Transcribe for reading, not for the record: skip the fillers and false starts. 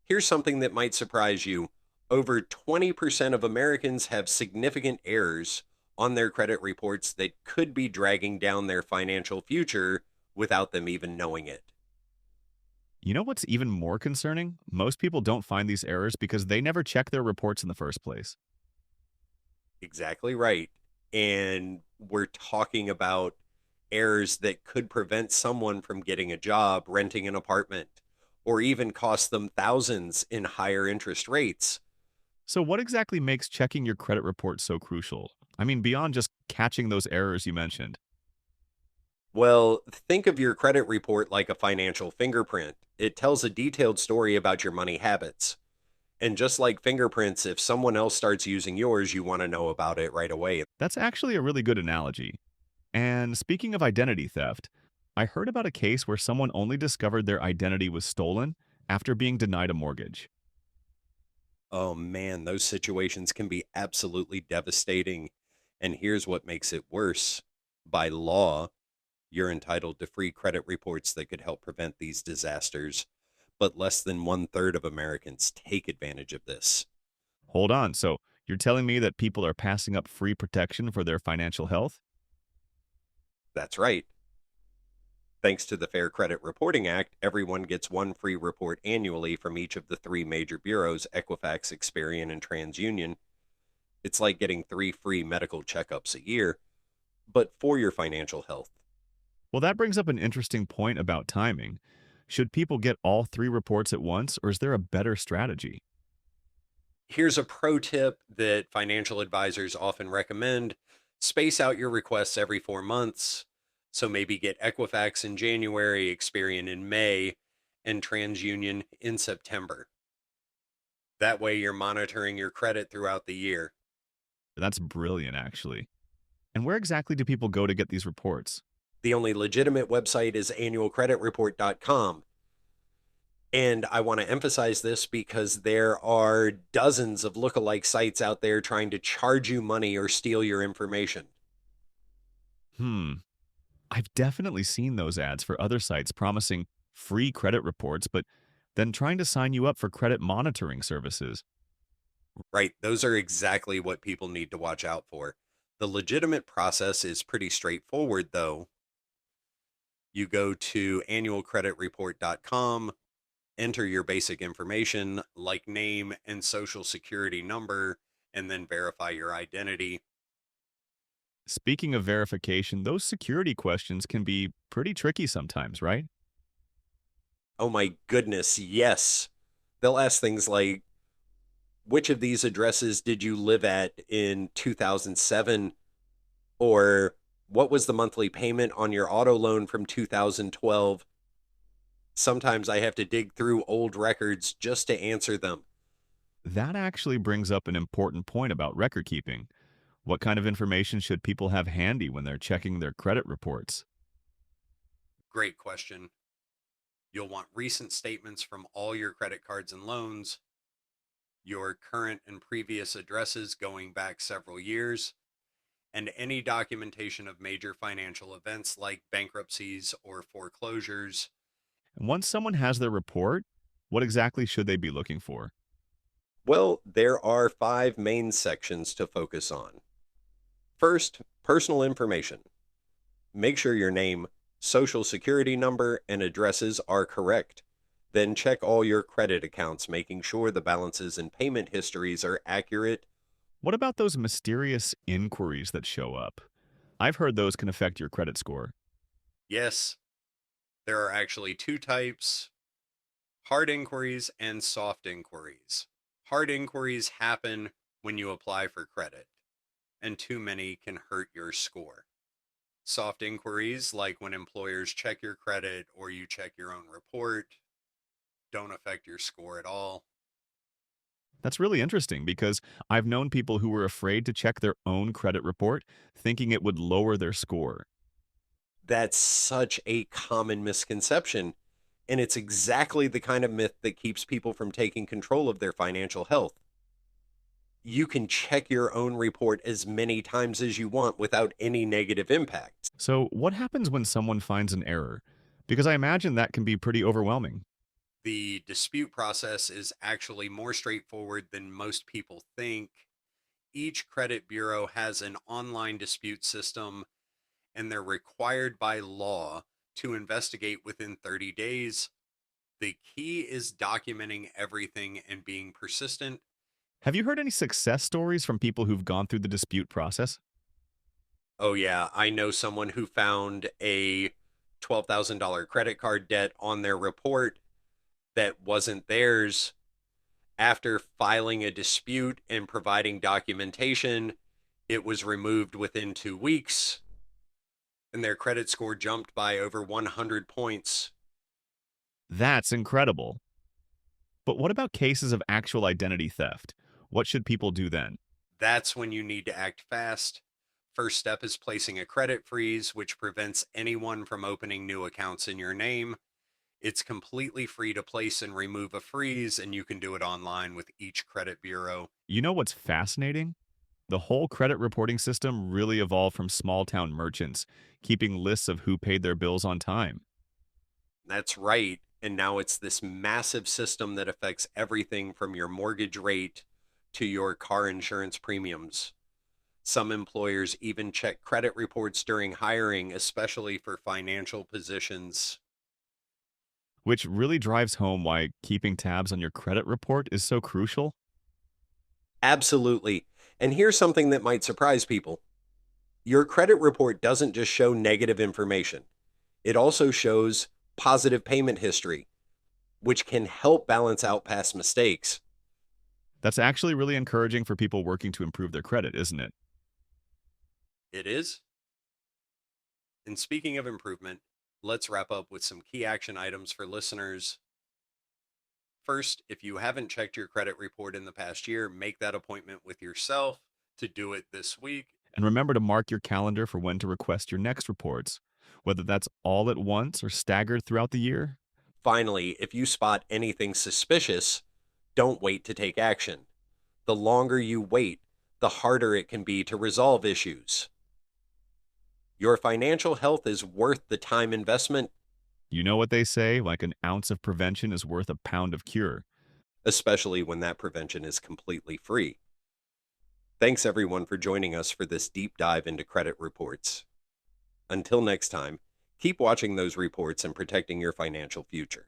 Here's something that might surprise you. Over 20% of Americans have significant errors on their credit reports that could be dragging down their financial future without them even knowing it. You know what's even more concerning? Most people don't find these errors because they never check their reports in the first place. Exactly right. And we're talking about errors that could prevent someone from getting a job, renting an apartment, or even cost them thousands in higher interest rates. So, what exactly makes checking your credit report so crucial? I mean, beyond just catching those errors you mentioned. Well, think of your credit report like a financial fingerprint. It tells a detailed story about your money habits. And just like fingerprints, if someone else starts using yours, you want to know about it right away. That's actually a really good analogy. And speaking of identity theft, I heard about a case where someone only discovered their identity was stolen after being denied a mortgage. Oh man, those situations can be absolutely devastating. And here's what makes it worse. By law, you're entitled to free credit reports that could help prevent these disasters, but less than one third of Americans take advantage of this. Hold on, so you're telling me that people are passing up free protection for their financial health? That's right. Thanks to the Fair Credit Reporting Act, everyone gets one free report annually from each of the three major bureaus, Equifax, Experian, and TransUnion. It's like getting three free medical checkups a year, but for your financial health. Well, that brings up an interesting point about timing. Should people get all three reports at once, or is there a better strategy? Here's a pro tip that financial advisors often recommend: space out your requests every 4 months. So maybe get Equifax in January, Experian in May, and TransUnion in September. That way you're monitoring your credit throughout the year. That's brilliant, actually. And where exactly do people go to get these reports? The only legitimate website is annualcreditreport.com. And I want to emphasize this because there are dozens of lookalike sites out there trying to charge you money or steal your information. Hmm, I've definitely seen those ads for other sites promising free credit reports, but then trying to sign you up for credit monitoring services. Right. Those are exactly what people need to watch out for. The legitimate process is pretty straightforward, though. You go to annualcreditreport.com, enter your basic information like name and social security number, and then verify your identity. Speaking of verification, those security questions can be pretty tricky sometimes, right? Oh my goodness, yes. They'll ask things like, which of these addresses did you live at in 2007? Or what was the monthly payment on your auto loan from 2012? Sometimes I have to dig through old records just to answer them. That actually brings up an important point about record keeping. What kind of information should people have handy when they're checking their credit reports? Great question. You'll want recent statements from all your credit cards and loans, your current and previous addresses going back several years, and any documentation of major financial events like bankruptcies or foreclosures. And once someone has their report, what exactly should they be looking for? Well, there are five main sections to focus on. First, personal information. Make sure your name, social security number, and addresses are correct. Then check all your credit accounts, making sure the balances and payment histories are accurate. What about those mysterious inquiries that show up? I've heard those can affect your credit score. Yes, there are actually two types: hard inquiries and soft inquiries. Hard inquiries happen when you apply for credit, and too many can hurt your score. Soft inquiries, like when employers check your credit or you check your own report, don't affect your score at all. That's really interesting because I've known people who were afraid to check their own credit report, thinking it would lower their score. That's such a common misconception. And it's exactly the kind of myth that keeps people from taking control of their financial health. You can check your own report as many times as you want without any negative impact. So, what happens when someone finds an error? Because I imagine that can be pretty overwhelming. The dispute process is actually more straightforward than most people think. Each credit bureau has an online dispute system, and they're required by law to investigate within 30 days. The key is documenting everything and being persistent. Have you heard any success stories from people who've gone through the dispute process? Oh, yeah, I know someone who found a $12,000 credit card debt on their report that wasn't theirs. After filing a dispute and providing documentation, it was removed within 2 weeks, and their credit score jumped by over 100 points. That's incredible. But what about cases of actual identity theft? What should people do then? That's when you need to act fast. First step is placing a credit freeze, which prevents anyone from opening new accounts in your name. It's completely free to place and remove a freeze, and you can do it online with each credit bureau. You know what's fascinating? The whole credit reporting system really evolved from small town merchants, keeping lists of who paid their bills on time. That's right. And now it's this massive system that affects everything from your mortgage rate to your car insurance premiums. Some employers even check credit reports during hiring, especially for financial positions. Which really drives home why keeping tabs on your credit report is so crucial. Absolutely. And here's something that might surprise people: your credit report doesn't just show negative information, it also shows positive payment history, which can help balance out past mistakes. That's actually really encouraging for people working to improve their credit, isn't it? It is. And speaking of improvement, let's wrap up with some key action items for listeners. First, if you haven't checked your credit report in the past year, make that appointment with yourself to do it this week. And remember to mark your calendar for when to request your next reports, whether that's all at once or staggered throughout the year. Finally, if you spot anything suspicious, don't wait to take action. The longer you wait, the harder it can be to resolve issues. Your financial health is worth the time investment, You know what they say, like an ounce of prevention is worth a pound of cure. especially when that prevention is completely free. Thanks everyone for joining us for this deep dive into credit reports. Until next time, keep watching those reports and protecting your financial future.